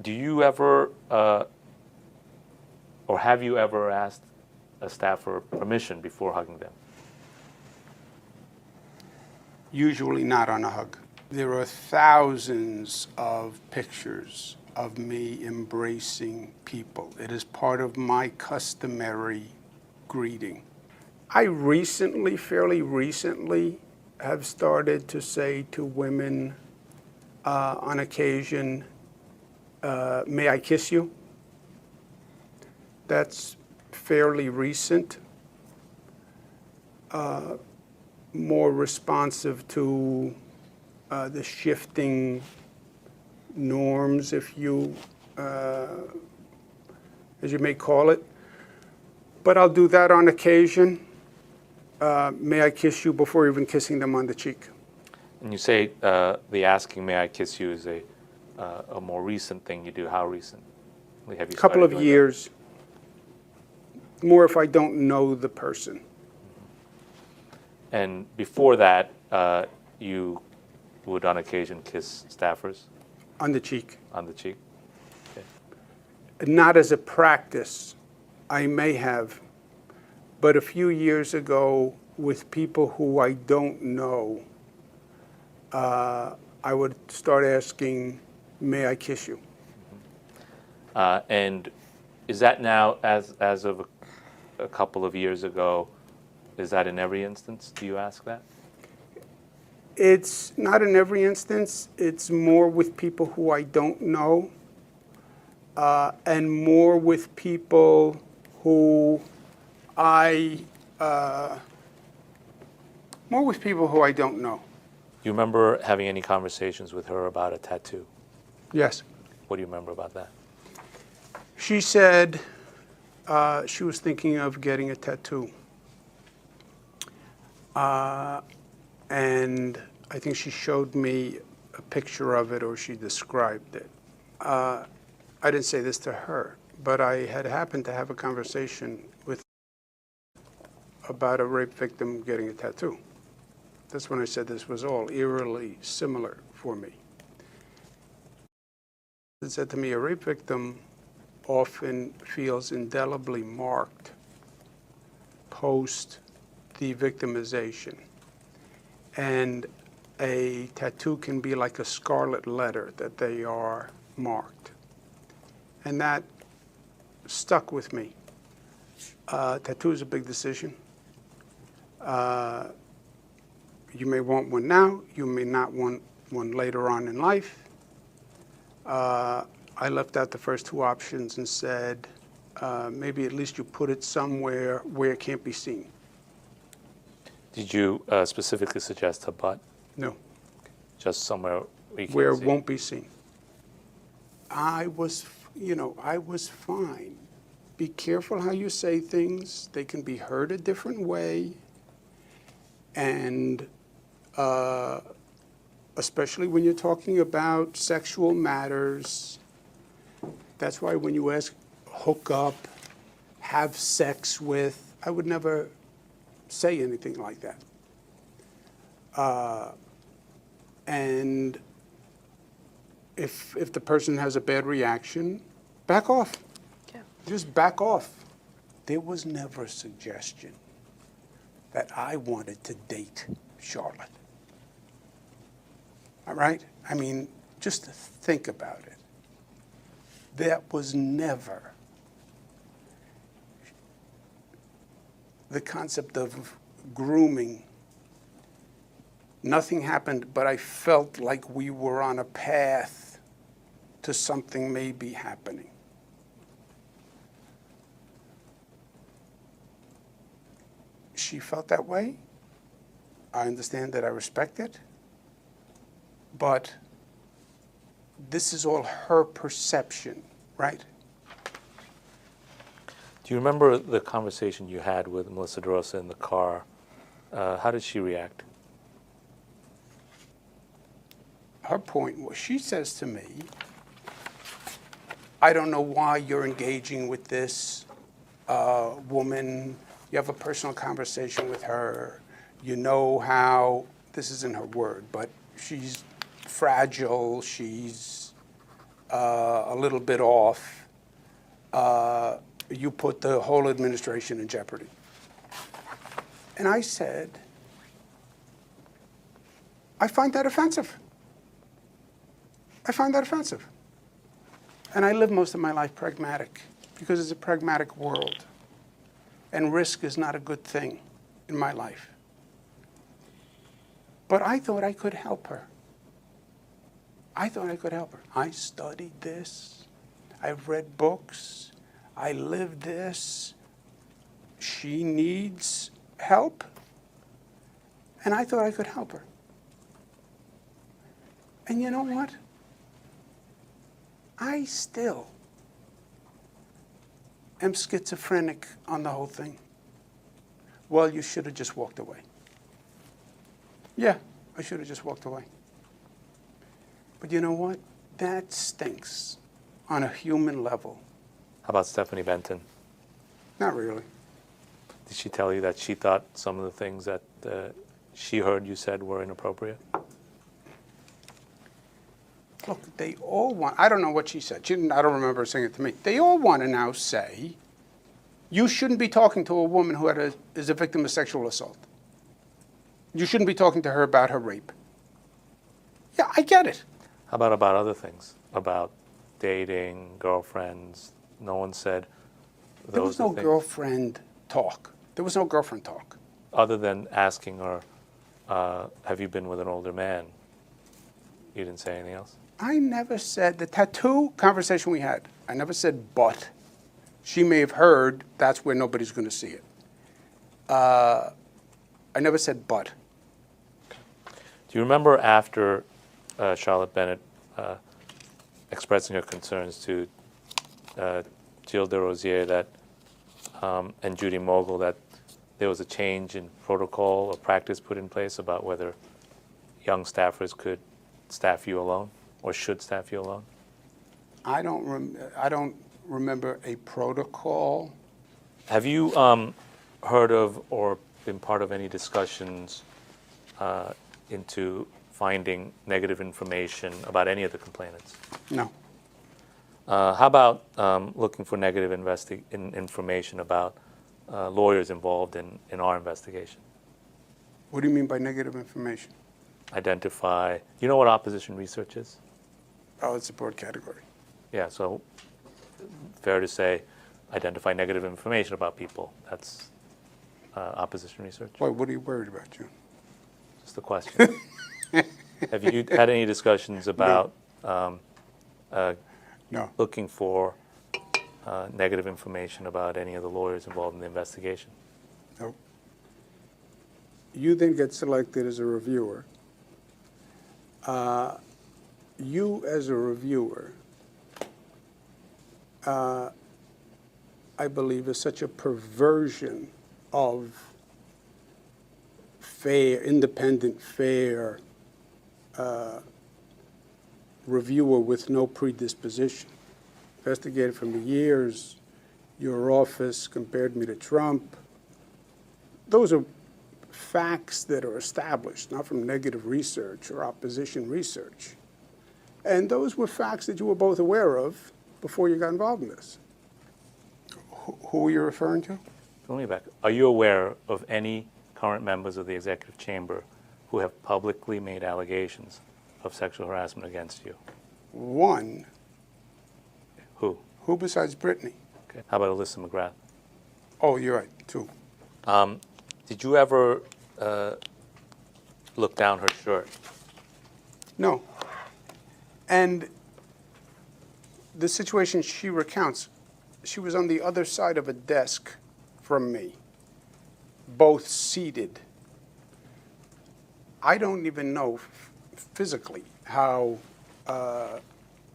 Do you ever, or have you ever asked a staffer permission before hugging them? Usually not on a hug. There are thousands of pictures of me embracing people. It is part of my customary greeting. I recently, fairly recently, have started to say to women on occasion, may I kiss you? That's fairly recent. More responsive to the shifting norms, if you, as you may call it. But I'll do that on occasion. May I kiss you before even kissing them on the cheek? And you say the asking, may I kiss you, is a more recent thing you do. How recent? Have you Couple started of doing years. More if I don't know the person. that? And before that, you would on occasion kiss staffers On the cheek. on the cheek? Okay. Not as a practice. I may have. But a few years ago, with people who I don't know, I would start asking, may I kiss you? And is that now, as of a couple of years ago, is that in every instance? Do you ask that? It's not in every instance. It's more with people who I don't know, and more with people who more with people who I don't know. Do you remember having any conversations with her about a tattoo? Yes. What do you remember about that? She said she was thinking of getting a tattoo. And I think she showed me a picture of it, or she described it. I didn't say this to her, but I had happened to have a conversation with about a rape victim getting a tattoo. That's when I said this was all eerily similar for me. It said to me, a rape victim often feels indelibly marked post the victimization. And a tattoo can be like a scarlet letter that they are marked. And that stuck with me. Tattoo is a big decision. You may want one now, you may not want one later on in life. I left out the first two options and said, maybe at least you put it somewhere where it can't be seen. Did you specifically suggest a butt? No. Just somewhere we can Where it see? won't be seen. I was fine. Be careful how you say things. They can be heard a different way. And especially when you're talking about sexual matters. That's why when you ask hook up, have sex with, I would never say anything like that. And if the person has a bad reaction, back off. Yeah. Just back off. There was never a suggestion that I wanted to date Charlotte. All right? I mean, just think about it. That was never the concept of grooming. Nothing happened, but I felt like we were on a path to something maybe happening. She felt that way. I understand that, I respect it. But this is all her perception, right? Do you remember the conversation you had with Melissa DeRosa in the car? How did she react? Her point was, she says to me, I don't know why you're engaging with this woman. You have a personal conversation with her. You know how, this isn't her word, but she's fragile, she's a little bit off, you put the whole administration in jeopardy. And I said, I find that offensive. I find that offensive. And I live most of my life pragmatic because it's a pragmatic world. And risk is not a good thing in my life. But I thought I could help her. I thought I could help her. I studied this. I've read books. I lived this. She needs help. And I thought I could help her. And you know what? I still am schizophrenic on the whole thing. Well, you should have just walked away. Yeah, I should have just walked away. But you know what? That stinks on a human level. How about Stephanie Benton? Not really. Did she tell you that she thought some of the things that she heard you said were inappropriate? Look, they all want, I don't know what she said. She didn't, I don't remember her saying it to me. They all want to now say, you shouldn't be talking to a woman who is a victim of sexual assault. You shouldn't be talking to her about her rape. Yeah, I get it. How about other things? About dating, girlfriends? No one said those There was no things. girlfriend talk. There was no girlfriend talk. Other than asking her, have you been with an older man? You didn't say anything else? I never said, the tattoo conversation we had, I never said but. She may have heard that's where nobody's going to see it. I never said but. Do you remember after Charlotte Bennett expressing her concerns to Gilles de Rosier that, and Judy Mogul that there was a change in protocol or practice put in place about whether young staffers could staff you alone or should staff you alone? I don't remember a protocol. Have you heard of or been part of any discussions into finding negative information about any of the complainants? No. How about looking for negative information about lawyers involved in our investigation? What do you mean by negative information? Identify, you know what opposition research is? Oh, it's a broad category. Yeah, so fair to say, identify negative information about people. That's opposition research. Why, what are you worried about, June? Just a question. Have you had any discussions about No. looking for negative information about any of the lawyers involved in the investigation? No. You then get selected as a reviewer. You as a reviewer, I believe, is such a perversion of fair, independent, fair reviewer with no predisposition. Investigated for me years. Your office compared me to Trump. Those are facts that are established, not from negative research or opposition research. And those were facts that you were both aware of before you got involved in this. Who are you referring to? Let me back. Are you aware of any current members of the executive chamber who have publicly made allegations of sexual harassment against you? One. Who? Who besides Brittany? Okay. How about Alyssa McGrath? Oh, you're right, two. Did you ever look down her shirt? No. And the situation she recounts, she was on the other side of a desk from me, both seated. I don't even know physically how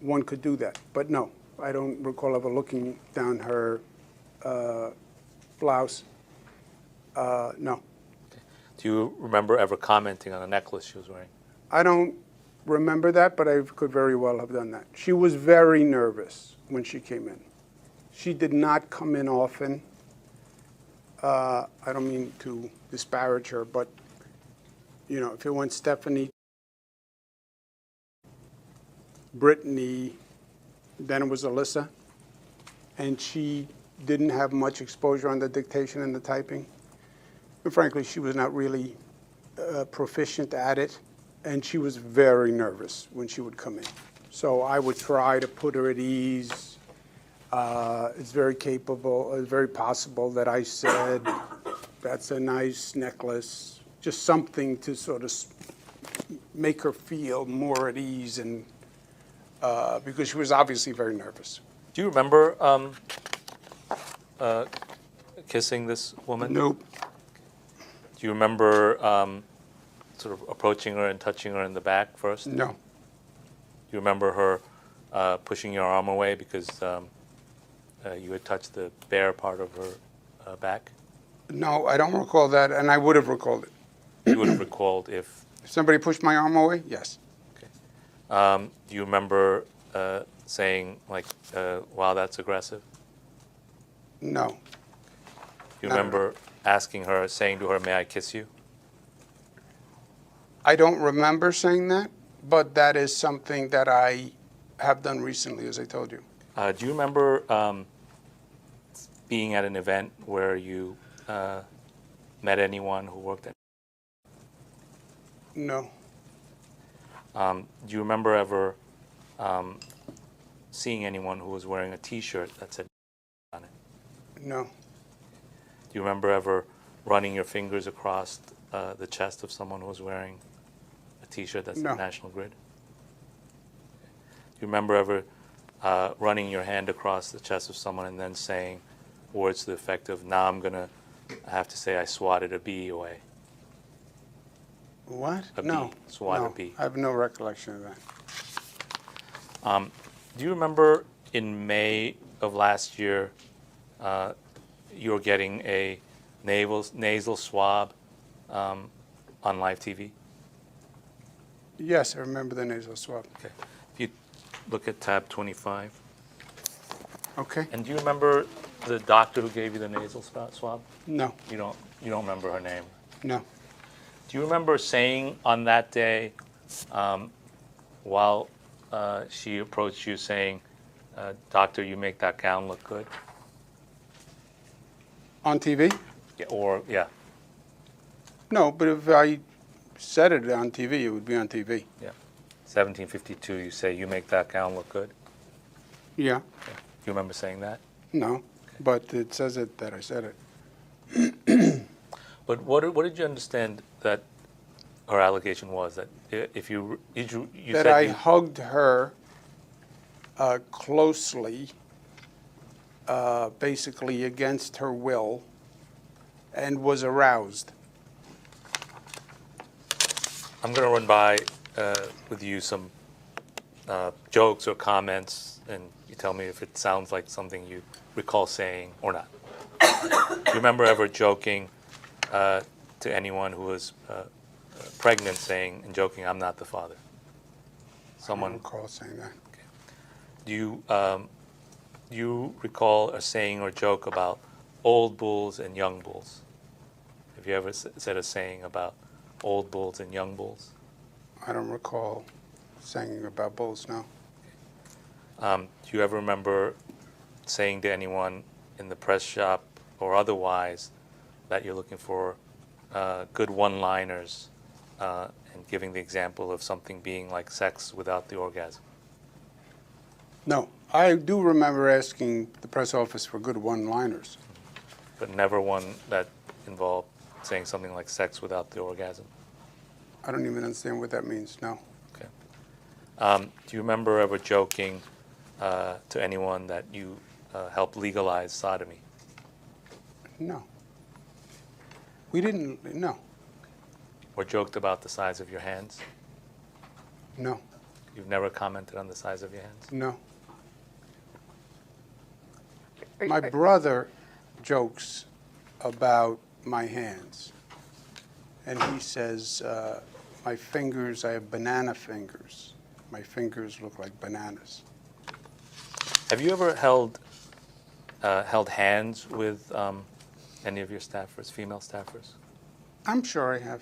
one could do that. But no, I don't recall ever looking down her blouse. No. Okay. Do you remember ever commenting on a necklace she was wearing? I don't remember that, but I could very well have done that. She was very nervous when she came in. She did not come in often. I don't mean to disparage her, but, you know, if it went Stephanie, Brittany, then it was Alyssa, and she didn't have much exposure on the dictation and the typing. And frankly, she was not really proficient at it, and she was very nervous when she would come in. So I would try to put her at ease. It's very capable, it's very possible that I said, that's a nice necklace, just something to sort of make her feel more at ease, and because she was obviously very nervous. Do you remember kissing this woman? Nope. Do you remember sort of approaching her and touching her in the back first? No. Do you remember her pushing your arm away because you had touched the bare part of her back? No, I don't recall that, and I would have recalled it. You would have recalled if... If somebody pushed my arm away, yes. Okay. Do you remember saying, like, wow, that's aggressive? No. Do you Not at remember asking her, saying to her, may I kiss you? I don't remember saying that, but that is something that I have done recently, as I told you. Do you remember being at an event where you met anyone who worked at? No. Do you remember ever seeing anyone who was wearing a T-shirt that said on it? No. Do you remember ever running your fingers across the chest of someone who was wearing a T-shirt that said No. National Grid? Do you remember ever running your hand across the chest of someone and then saying words to the effect of, now I have to say I swatted a bee away? What? A No. bee. Swat No. a bee. I have no recollection of that. Do you remember in May of last year, you were getting a nasal swab on live TV? Yes, I remember the nasal swab. Okay. If you look at tab 25. Okay. And do you remember the doctor who gave you the nasal swab? No. You don't remember her name? No. Do you remember saying on that day, while she approached you, saying, "Doctor, you make that gown look good"? On TV? Yeah, or yeah, No, but if I said it on TV, it would be on TV. yeah. 1752. You say, "You make that gown look good." Yeah. Do you remember saying that? No. But it says it that I said it. But what did you understand that her allegation was? That if you That said I hugged her closely, basically against her will, and was aroused. I'm going to run by with you some jokes or comments, and you tell me if it sounds like something you recall saying or not. Do you remember ever joking to anyone who was pregnant, saying and joking, "I'm not the father"? I Someone. don't recall saying that. Do you recall a saying or joke about old bulls and young bulls? Have you ever said a saying about old bulls and young bulls? I don't recall saying about bulls, no. Do you ever remember saying to anyone in the press shop or otherwise that you're looking for good one-liners and giving the example of something being like sex without the orgasm? No. I do remember asking the press office for good one-liners. But never one that involved saying something like sex without the orgasm? I don't even understand what that means, no. Okay. Do you remember ever joking to anyone that you helped legalize sodomy? No. We didn't, no. Or joked about the size of your hands? No. You've never commented on the size of your hands? No. Are- My are- brother jokes about my hands. And he says, my fingers, I have banana fingers. My fingers look like bananas. Have you ever held hands with any of your staffers, female staffers? I'm sure I have.